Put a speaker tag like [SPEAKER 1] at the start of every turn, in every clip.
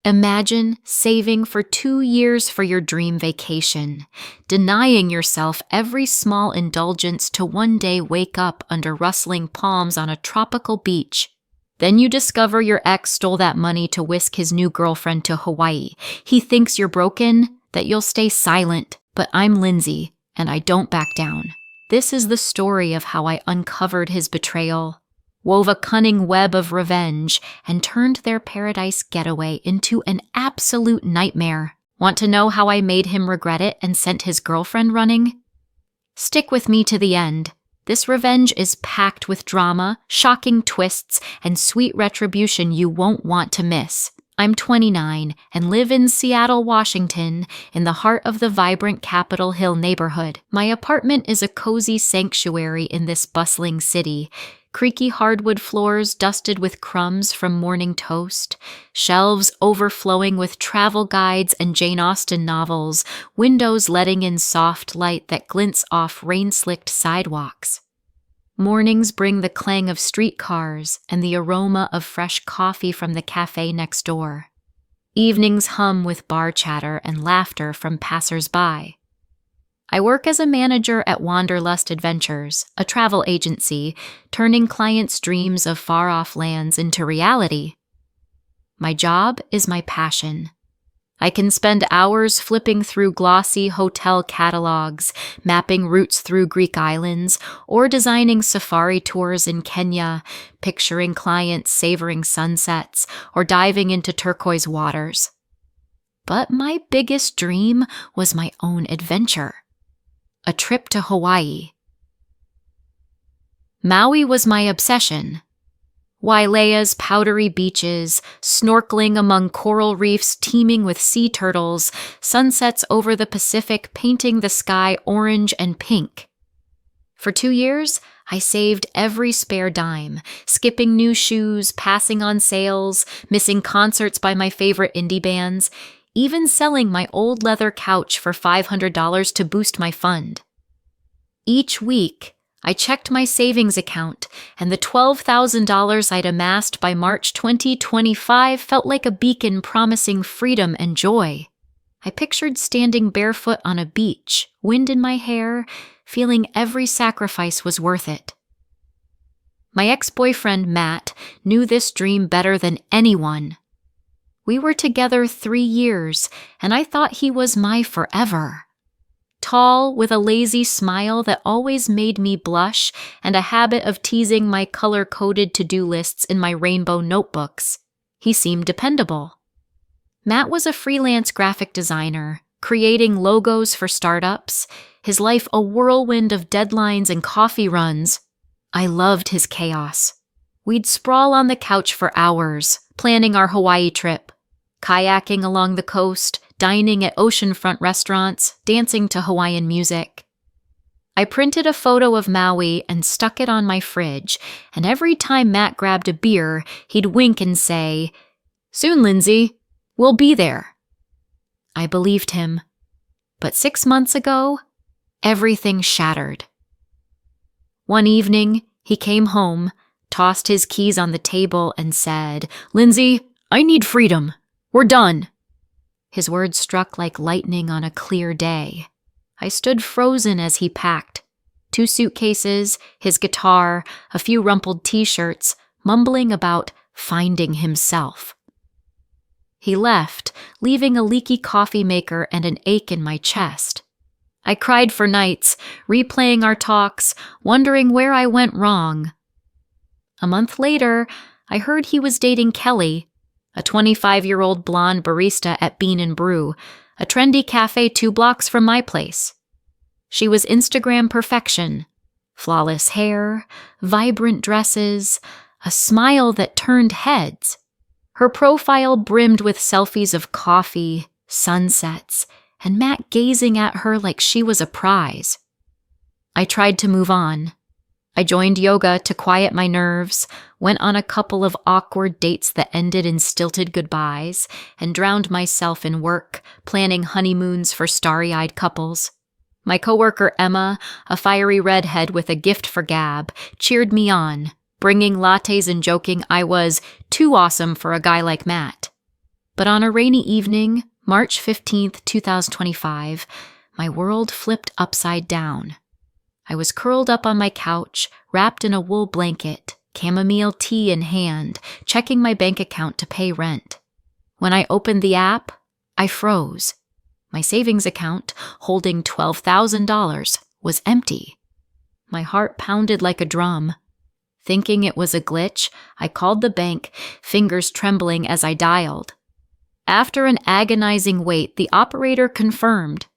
[SPEAKER 1] Imagine saving for 2 years for your dream vacation, denying yourself every small indulgence to one day wake up under rustling palms on a tropical beach. Then you discover your ex stole that money to whisk his new girlfriend to Hawaii. He thinks you're broken, that you'll stay silent, but I'm Lindsay, and I don't back down. This is the story of how I uncovered his betrayal, wove a cunning web of revenge, and turned their paradise getaway into an absolute nightmare. Want to know how I made him regret it and sent his girlfriend running? Stick with me to the end. This revenge is packed with drama, shocking twists, and sweet retribution you won't want to miss. I'm 29 and live in Seattle, Washington, in the heart of the vibrant Capitol Hill neighborhood. My apartment is a cozy sanctuary in this bustling city. Creaky hardwood floors dusted with crumbs from morning toast, shelves overflowing with travel guides and Jane Austen novels, windows letting in soft light that glints off rain-slicked sidewalks. Mornings bring the clang of streetcars and the aroma of fresh coffee from the cafe next door. Evenings hum with bar chatter and laughter from passers-by. I work as a manager at Wanderlust Adventures, a travel agency, turning clients' dreams of far-off lands into reality. My job is my passion. I can spend hours flipping through glossy hotel catalogs, mapping routes through Greek islands, or designing safari tours in Kenya, picturing clients savoring sunsets, or diving into turquoise waters. But my biggest dream was my own adventure. A trip to Hawaii. Maui was my obsession. Wailea's powdery beaches, snorkeling among coral reefs teeming with sea turtles, sunsets over the Pacific painting the sky orange and pink. For 2 years, I saved every spare dime, skipping new shoes, passing on sales, missing concerts by my favorite indie bands, even selling my old leather couch for $500 to boost my fund. Each week, I checked my savings account, and the $12,000 I'd amassed by March 2025 felt like a beacon promising freedom and joy. I pictured standing barefoot on a beach, wind in my hair, feeling every sacrifice was worth it. My ex-boyfriend, Matt, knew this dream better than anyone. We were together 3 years, and I thought he was my forever. Tall, with a lazy smile that always made me blush, and a habit of teasing my color-coded to-do lists in my rainbow notebooks. He seemed dependable. Matt was a freelance graphic designer, creating logos for startups, his life a whirlwind of deadlines and coffee runs. I loved his chaos. We'd sprawl on the couch for hours, planning our Hawaii trip, kayaking along the coast, dining at oceanfront restaurants, dancing to Hawaiian music. I printed a photo of Maui and stuck it on my fridge, and every time Matt grabbed a beer, he'd wink and say, "Soon, Lindsay, we'll be there." I believed him. But 6 months ago, everything shattered. One evening, he came home, tossed his keys on the table, and said, "Lindsay, I need freedom. We're done." His words struck like lightning on a clear day. I stood frozen as he packed. 2 suitcases, his guitar, a few rumpled t-shirts, mumbling about finding himself. He left, leaving a leaky coffee maker and an ache in my chest. I cried for nights, replaying our talks, wondering where I went wrong. A month later, I heard he was dating Kelly, a 25-year-old blonde barista at Bean and Brew, a trendy cafe 2 blocks from my place. She was Instagram perfection. Flawless hair, vibrant dresses, a smile that turned heads. Her profile brimmed with selfies of coffee, sunsets, and Matt gazing at her like she was a prize. I tried to move on. I joined yoga to quiet my nerves, went on a couple of awkward dates that ended in stilted goodbyes, and drowned myself in work, planning honeymoons for starry-eyed couples. My coworker Emma, a fiery redhead with a gift for gab, cheered me on, bringing lattes and joking I was too awesome for a guy like Matt. But on a rainy evening, March 15th, 2025, my world flipped upside down. I was curled up on my couch, wrapped in a wool blanket, chamomile tea in hand, checking my bank account to pay rent. When I opened the app, I froze. My savings account, holding $12,000, was empty. My heart pounded like a drum. Thinking it was a glitch, I called the bank, fingers trembling as I dialed. After an agonizing wait, the operator confirmed.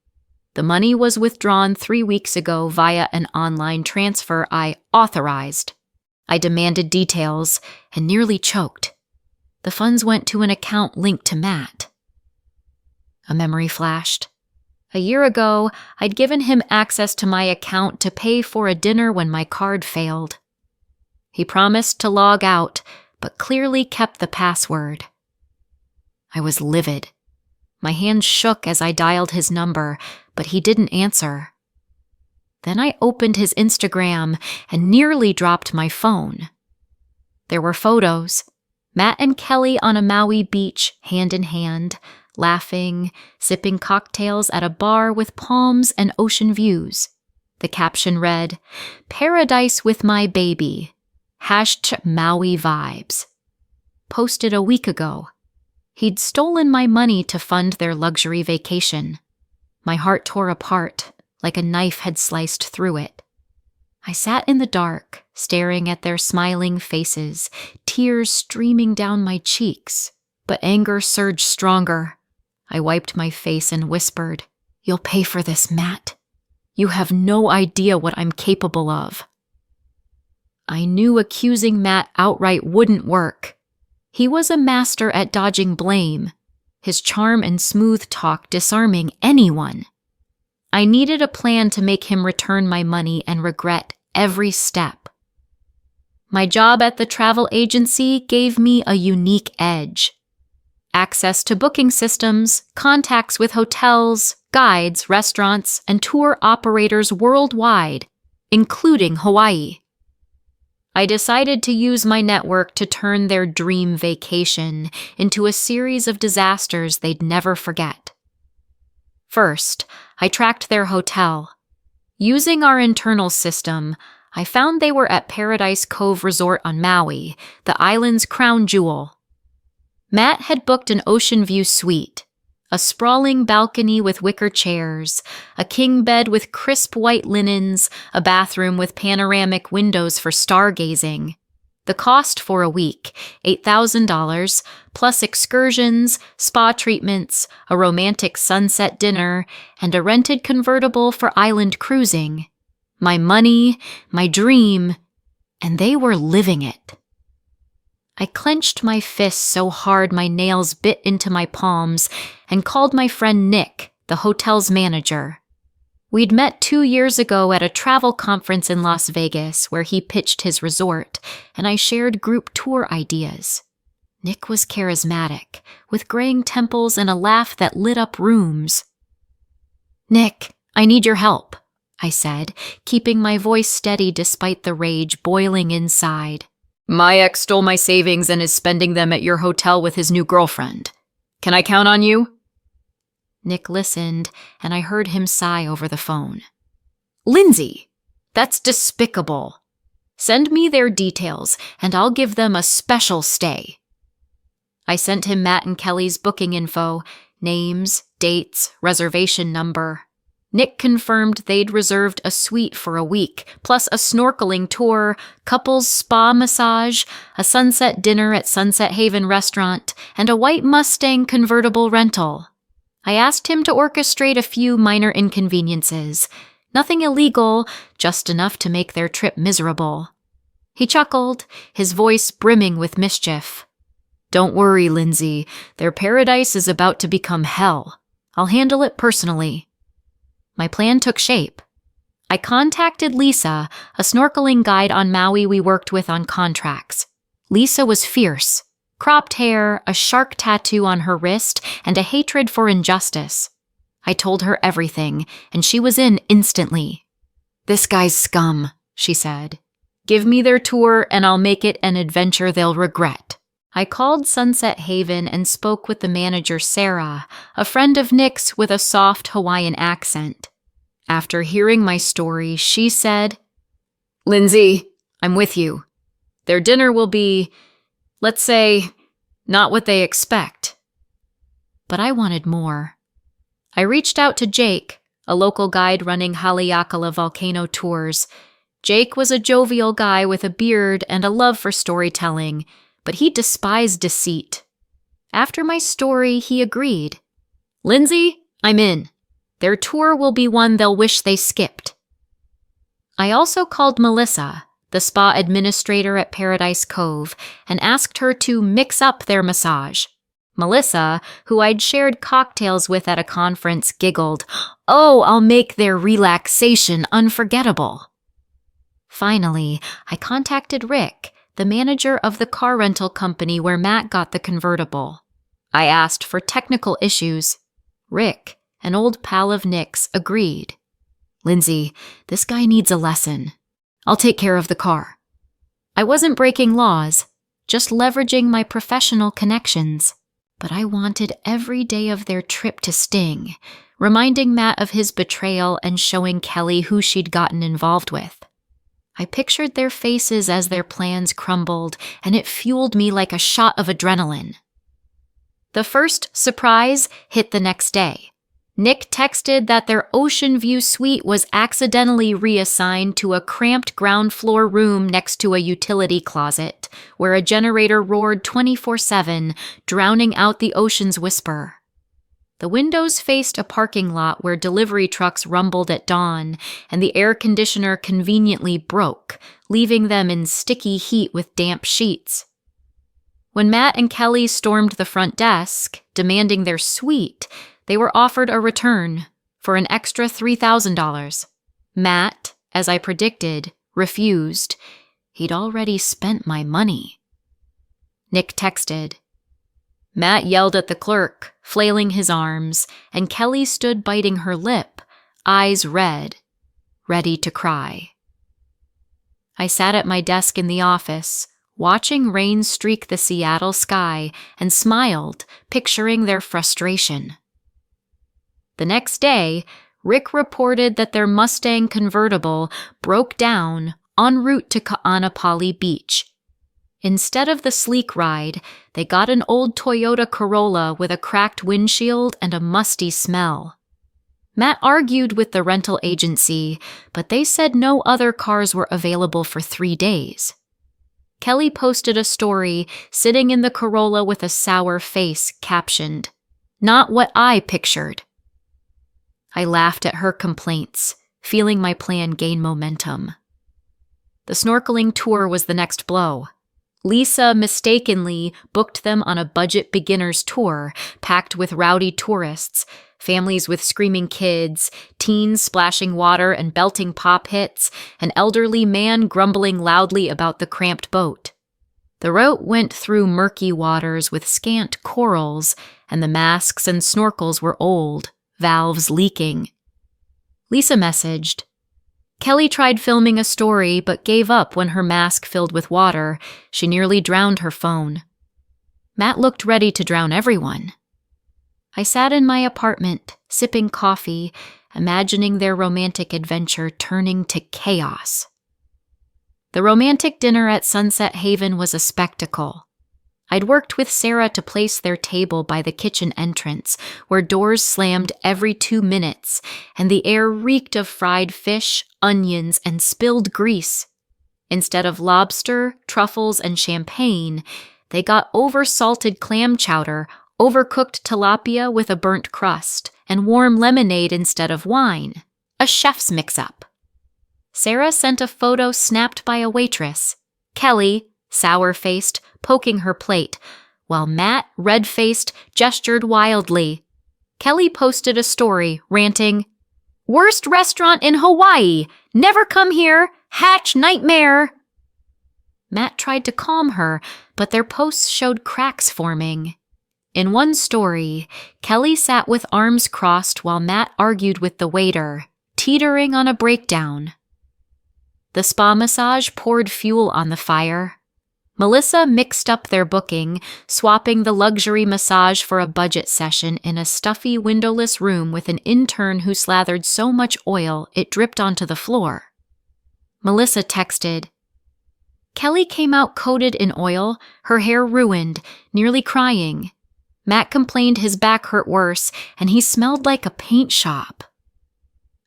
[SPEAKER 1] The money was withdrawn 3 weeks ago via an online transfer I authorized. I demanded details and nearly choked. The funds went to an account linked to Matt. A memory flashed. A year ago, I'd given him access to my account to pay for a dinner when my card failed. He promised to log out, but clearly kept the password. I was livid. My hands shook as I dialed his number, but he didn't answer. Then I opened his Instagram and nearly dropped my phone. There were photos. Matt and Kelly on a Maui beach, hand in hand, laughing, sipping cocktails at a bar with palms and ocean views. The caption read, "Paradise with my baby. #Maui vibes." Posted a week ago. He'd stolen my money to fund their luxury vacation. My heart tore apart, like a knife had sliced through it. I sat in the dark, staring at their smiling faces, tears streaming down my cheeks. But anger surged stronger. I wiped my face and whispered, "You'll pay for this, Matt. You have no idea what I'm capable of." I knew accusing Matt outright wouldn't work. He was a master at dodging blame, his charm and smooth talk disarming anyone. I needed a plan to make him return my money and regret every step. My job at the travel agency gave me a unique edge. Access to booking systems, contacts with hotels, guides, restaurants, and tour operators worldwide, including Hawaii. I decided to use my network to turn their dream vacation into a series of disasters they'd never forget. First, I tracked their hotel. Using our internal system, I found they were at Paradise Cove Resort on Maui, the island's crown jewel. Matt had booked an ocean view suite, a sprawling balcony with wicker chairs, a king bed with crisp white linens, a bathroom with panoramic windows for stargazing. The cost for a week, $8,000, plus excursions, spa treatments, a romantic sunset dinner, and a rented convertible for island cruising. My money, my dream, and they were living it. I clenched my fists so hard my nails bit into my palms and called my friend Nick, the hotel's manager. We'd met 2 years ago at a travel conference in Las Vegas where he pitched his resort, and I shared group tour ideas. Nick was charismatic, with graying temples and a laugh that lit up rooms. "Nick, I need your help," I said, keeping my voice steady despite the rage boiling inside. "My ex stole my savings and is spending them at your hotel with his new girlfriend. Can I count on you?" Nick listened, and I heard him sigh over the phone. "Lindsay, that's despicable. Send me their details, and I'll give them a special stay." I sent him Matt and Kelly's booking info, names, dates, reservation number. Nick confirmed they'd reserved a suite for a week, plus a snorkeling tour, couples spa massage, a sunset dinner at Sunset Haven Restaurant, and a white Mustang convertible rental. I asked him to orchestrate a few minor inconveniences. Nothing illegal, just enough to make their trip miserable. He chuckled, his voice brimming with mischief. "Don't worry, Lindsay. Their paradise is about to become hell. I'll handle it personally." My plan took shape. I contacted Lisa, a snorkeling guide on Maui we worked with on contracts. Lisa was fierce. Cropped hair, a shark tattoo on her wrist, and a hatred for injustice. I told her everything, and she was in instantly. "This guy's scum," she said. "Give me their tour, and I'll make it an adventure they'll regret." I called Sunset Haven and spoke with the manager, Sarah, a friend of Nick's with a soft Hawaiian accent. After hearing my story, she said, "Lindsay, I'm with you. Their dinner will be, let's say, not what they expect." But I wanted more. I reached out to Jake, a local guide running Haleakala volcano tours. Jake was a jovial guy with a beard and a love for storytelling, but he despised deceit. After my story, he agreed. "Lindsay, I'm in. Their tour will be one they'll wish they skipped." I also called Melissa, the spa administrator at Paradise Cove, and asked her to mix up their massage. Melissa, who I'd shared cocktails with at a conference, giggled, "Oh, I'll make their relaxation unforgettable." Finally, I contacted Rick, the manager of the car rental company where Matt got the convertible. I asked for technical issues. Rick, an old pal of Nick's, agreed. "Lindsay, this guy needs a lesson. I'll take care of the car." I wasn't breaking laws, just leveraging my professional connections. But I wanted every day of their trip to sting, reminding Matt of his betrayal and showing Kelly who she'd gotten involved with. I pictured their faces as their plans crumbled, and it fueled me like a shot of adrenaline. The first surprise hit the next day. Nick texted that their Ocean View suite was accidentally reassigned to a cramped ground floor room next to a utility closet, where a generator roared 24/7, drowning out the ocean's whisper. The windows faced a parking lot where delivery trucks rumbled at dawn, and the air conditioner conveniently broke, leaving them in sticky heat with damp sheets. When Matt and Kelly stormed the front desk, demanding their suite, they were offered a return for an extra $3,000. Matt, as I predicted, refused. He'd already spent my money. Nick texted. Matt yelled at the clerk, flailing his arms, and Kelly stood biting her lip, eyes red, ready to cry. I sat at my desk in the office, watching rain streak the Seattle sky, and smiled, picturing their frustration. The next day, Rick reported that their Mustang convertible broke down en route to Ka'anapali Beach. Instead of the sleek ride, they got an old Toyota Corolla with a cracked windshield and a musty smell. Matt argued with the rental agency, but they said no other cars were available for 3 days. Kelly posted a story sitting in the Corolla with a sour face captioned, "Not what I pictured." I laughed at her complaints, feeling my plan gain momentum. The snorkeling tour was the next blow. Lisa mistakenly booked them on a budget beginner's tour, packed with rowdy tourists, families with screaming kids, teens splashing water and belting pop hits, an elderly man grumbling loudly about the cramped boat. The route went through murky waters with scant corals, and the masks and snorkels were old, valves leaking. Lisa messaged, "Kelly tried filming a story but gave up when her mask filled with water. She nearly drowned her phone." Matt looked ready to drown everyone. I sat in my apartment, sipping coffee, imagining their romantic adventure turning to chaos. The romantic dinner at Sunset Haven was a spectacle. I'd worked with Sarah to place their table by the kitchen entrance, where doors slammed every 2 minutes, and the air reeked of fried fish, onions, and spilled grease. Instead of lobster, truffles, and champagne, they got over-salted clam chowder, overcooked tilapia with a burnt crust, and warm lemonade instead of wine. A chef's mix-up. Sarah sent a photo snapped by a waitress. Kelly, sour-faced, poking her plate, while Matt, red-faced, gestured wildly. Kelly posted a story, ranting, "Worst restaurant in Hawaii! Never come here! Hatch nightmare!" Matt tried to calm her, but their posts showed cracks forming. In one story, Kelly sat with arms crossed while Matt argued with the waiter, teetering on a breakdown. The spa massage poured fuel on the fire. Melissa mixed up their booking, swapping the luxury massage for a budget session in a stuffy, windowless room with an intern who slathered so much oil it dripped onto the floor. Melissa texted, "Kelly came out coated in oil, her hair ruined, nearly crying. Matt complained his back hurt worse, and he smelled like a paint shop."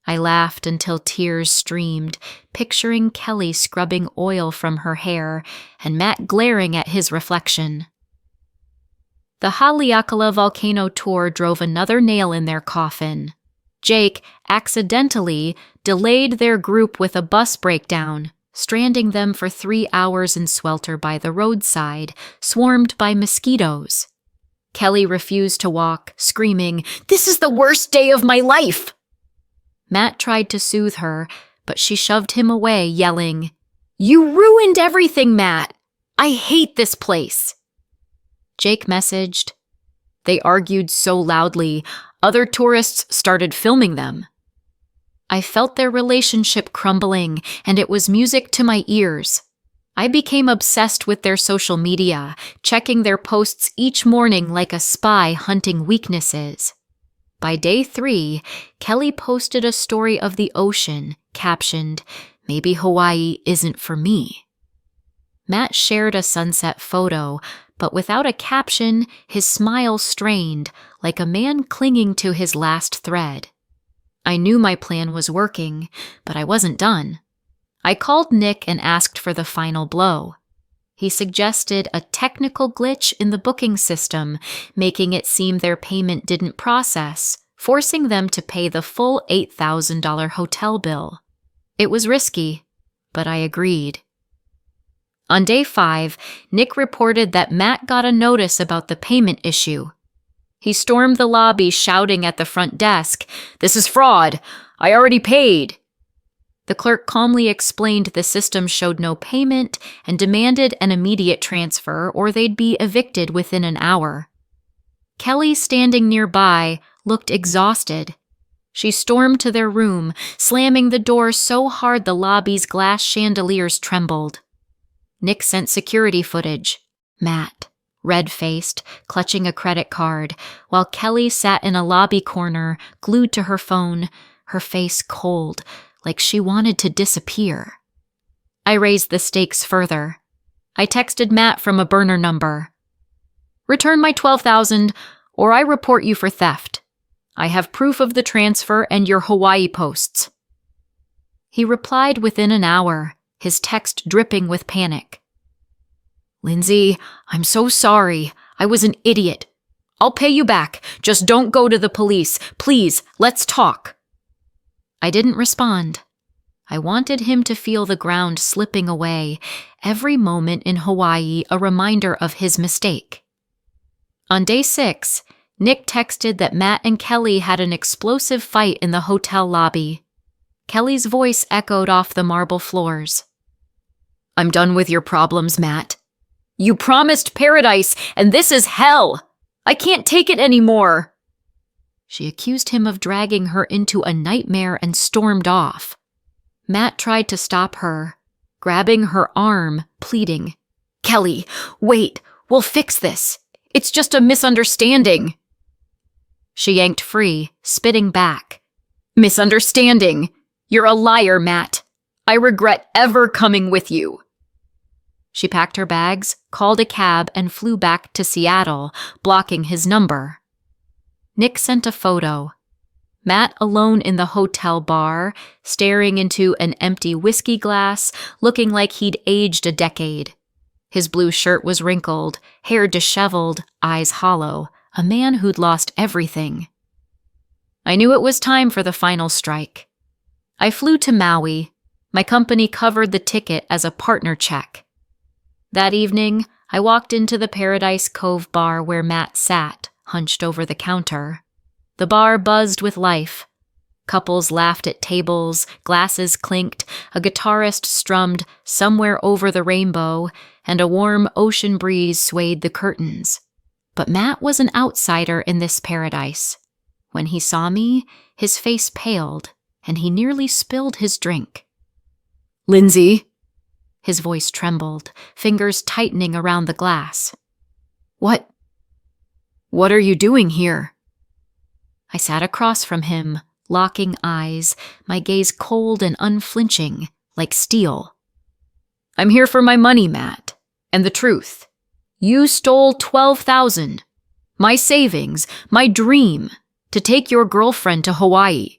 [SPEAKER 1] I laughed until tears streamed, picturing Kelly scrubbing oil from her hair and Matt glaring at his reflection. The Haleakala volcano tour drove another nail in their coffin. Jake accidentally delayed their group with a bus breakdown, stranding them for 3 hours in swelter by the roadside, swarmed by mosquitoes. Kelly refused to walk, screaming, "This is the worst day of my life!" Matt tried to soothe her, but she shoved him away, yelling, "You ruined everything, Matt! I hate this place!" Jake messaged, "They argued so loudly, other tourists started filming them." I felt their relationship crumbling, and it was music to my ears. I became obsessed with their social media, checking their posts each morning like a spy hunting weaknesses. By day 3, Kelly posted a story of the ocean, captioned, "Maybe Hawaii isn't for me." Matt shared a sunset photo, but without a caption, his smile strained, like a man clinging to his last thread. I knew my plan was working, but I wasn't done. I called Nick and asked for the final blow. He suggested a technical glitch in the booking system, making it seem their payment didn't process, forcing them to pay the full $8,000 hotel bill. It was risky, but I agreed. On day 5, Nick reported that Matt got a notice about the payment issue. He stormed the lobby shouting at the front desk, "This is fraud! I already paid!" The clerk calmly explained the system showed no payment and demanded an immediate transfer or they'd be evicted within an hour. Kelly, standing nearby, looked exhausted. She stormed to their room, slamming the door so hard the lobby's glass chandeliers trembled. Nick sent security footage. Matt, red-faced, clutching a credit card, while Kelly sat in a lobby corner, glued to her phone, her face cold, like she wanted to disappear. I raised the stakes further. I texted Matt from a burner number. "Return my $12,000, or I report you for theft. I have proof of the transfer and your Hawaii posts." He replied within an hour, his text dripping with panic. "Lindsay, I'm so sorry. I was an idiot. I'll pay you back. Just don't go to the police. Please, let's talk." I didn't respond. I wanted him to feel the ground slipping away, every moment in Hawaii a reminder of his mistake. On day 6, Nick texted that Matt and Kelly had an explosive fight in the hotel lobby. Kelly's voice echoed off the marble floors. "I'm done with your problems, Matt. You promised paradise, and this is hell. I can't take it anymore." She accused him of dragging her into a nightmare and stormed off. Matt tried to stop her, grabbing her arm, pleading, "Kelly, wait, we'll fix this. It's just a misunderstanding." She yanked free, spitting back. "Misunderstanding? You're a liar, Matt. I regret ever coming with you." She packed her bags, called a cab, and flew back to Seattle, blocking his number. Nick sent a photo. Matt alone in the hotel bar, staring into an empty whiskey glass, looking like he'd aged a decade. His blue shirt was wrinkled, hair disheveled, eyes hollow, a man who'd lost everything. I knew it was time for the final strike. I flew to Maui. My company covered the ticket as a partner check. That evening, I walked into the Paradise Cove bar where Matt sat, hunched over the counter. The bar buzzed with life. Couples laughed at tables, glasses clinked, a guitarist strummed "Somewhere Over the Rainbow," and a warm ocean breeze swayed the curtains. But Matt was an outsider in this paradise. When he saw me, his face paled, and he nearly spilled his drink. "Lindsay!" His voice trembled, fingers tightening around the glass. What are you doing here? I sat across from him, locking eyes, my gaze cold and unflinching, like steel. I'm here for my money, Matt, and the truth. You stole $12,000, my savings, my dream, to take your girlfriend to Hawaii.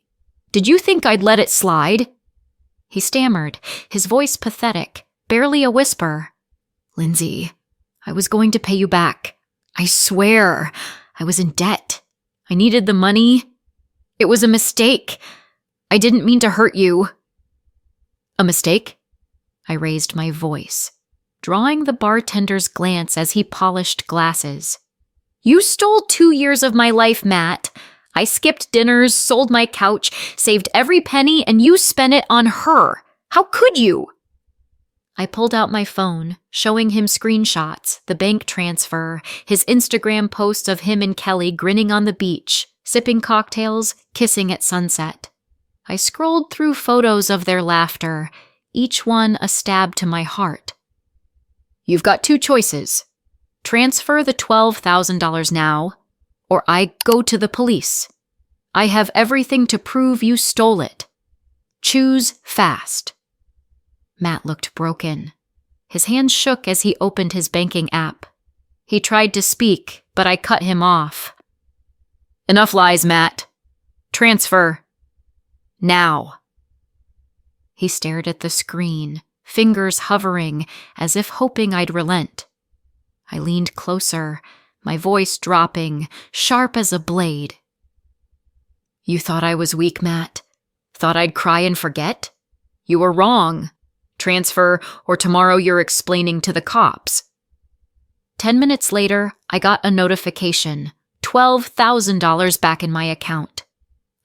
[SPEAKER 1] Did you think I'd let it slide? He stammered, his voice pathetic, barely a whisper. Lindsay, I was going to pay you back. I swear, I was in debt. I needed the money. It was a mistake. I didn't mean to hurt you. A mistake? I raised my voice, drawing the bartender's glance as he polished glasses. You stole 2 years of my life, Matt. I skipped dinners, sold my couch, saved every penny, and you spent it on her. How could you? I pulled out my phone, showing him screenshots, the bank transfer, his Instagram posts of him and Kelly grinning on the beach, sipping cocktails, kissing at sunset. I scrolled through photos of their laughter, each one a stab to my heart. You've got 2 choices. Transfer the $12,000 now, or I go to the police. I have everything to prove you stole it. Choose fast. Matt looked broken. His hands shook as he opened his banking app. He tried to speak, but I cut him off. Enough lies, Matt. Transfer. Now. He stared at the screen, fingers hovering, as if hoping I'd relent. I leaned closer, my voice dropping, sharp as a blade. You thought I was weak, Matt? Thought I'd cry and forget? You were wrong. Transfer, or tomorrow you're explaining to the cops. 10 minutes later, I got a notification, $12,000 back in my account.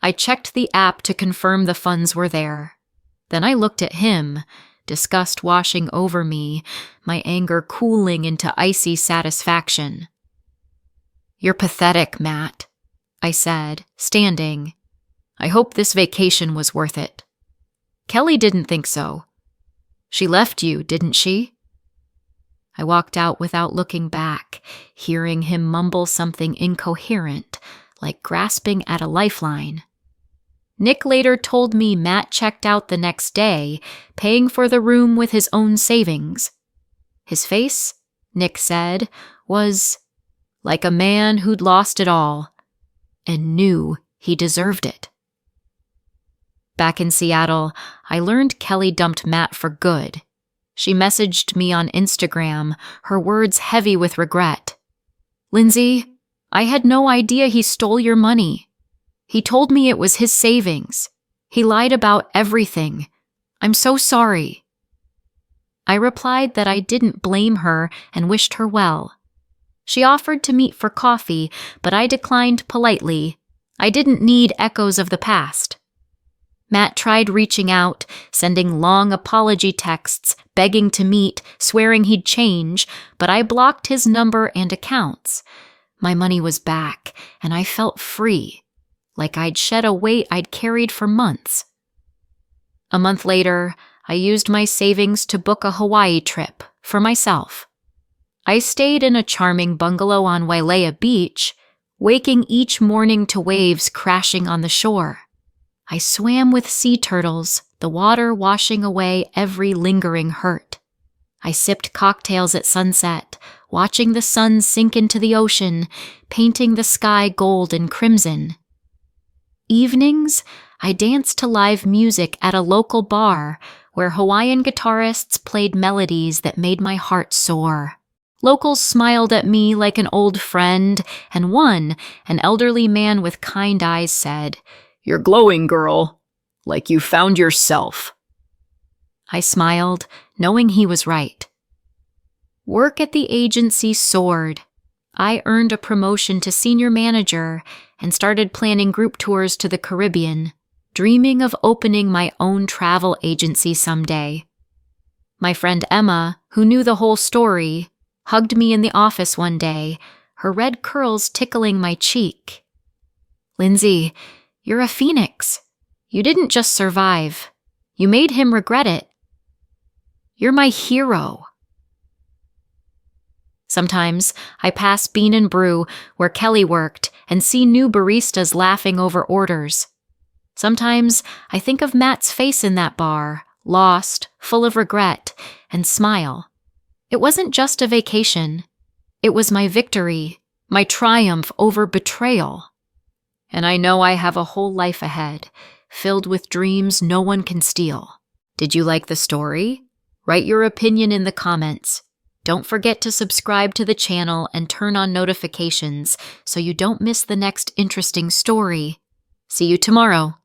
[SPEAKER 1] I checked the app to confirm the funds were there. Then I looked at him, disgust washing over me, my anger cooling into icy satisfaction. You're pathetic, Matt, I said, standing. I hope this vacation was worth it. Kelly didn't think so. She left you, didn't she? I walked out without looking back, hearing him mumble something incoherent, like grasping at a lifeline. Nick later told me Matt checked out the next day, paying for the room with his own savings. His face, Nick said, was like a man who'd lost it all and knew he deserved it. Back in Seattle, I learned Kelly dumped Matt for good. She messaged me on Instagram, her words heavy with regret. Lindsay, I had no idea he stole your money. He told me it was his savings. He lied about everything. I'm so sorry. I replied that I didn't blame her and wished her well. She offered to meet for coffee, but I declined politely. I didn't need echoes of the past. Matt tried reaching out, sending long apology texts, begging to meet, swearing he'd change, but I blocked his number and accounts. My money was back, and I felt free, like I'd shed a weight I'd carried for months. A month later, I used my savings to book a Hawaii trip for myself. I stayed in a charming bungalow on Wailea Beach, waking each morning to waves crashing on the shore. I swam with sea turtles, the water washing away every lingering hurt. I sipped cocktails at sunset, watching the sun sink into the ocean, painting the sky gold and crimson. Evenings, I danced to live music at a local bar where Hawaiian guitarists played melodies that made my heart soar. Locals smiled at me like an old friend, and one, an elderly man with kind eyes, said, "You're glowing, girl, like you found yourself." I smiled, knowing he was right. Work at the agency soared. I earned a promotion to senior manager and started planning group tours to the Caribbean, dreaming of opening my own travel agency someday. My friend Emma, who knew the whole story, hugged me in the office one day, her red curls tickling my cheek. "Lindsay, you're a phoenix. You didn't just survive. You made him regret it." You're my hero. Sometimes I pass Bean and Brew where Kelly worked and see new baristas laughing over orders. Sometimes I think of Matt's face in that bar, lost, full of regret, and smile. It wasn't just a vacation. It was my victory, my triumph over betrayal. And I know I have a whole life ahead, filled with dreams no one can steal. Did you like the story? Write your opinion in the comments. Don't forget to subscribe to the channel and turn on notifications so you don't miss the next interesting story. See you tomorrow.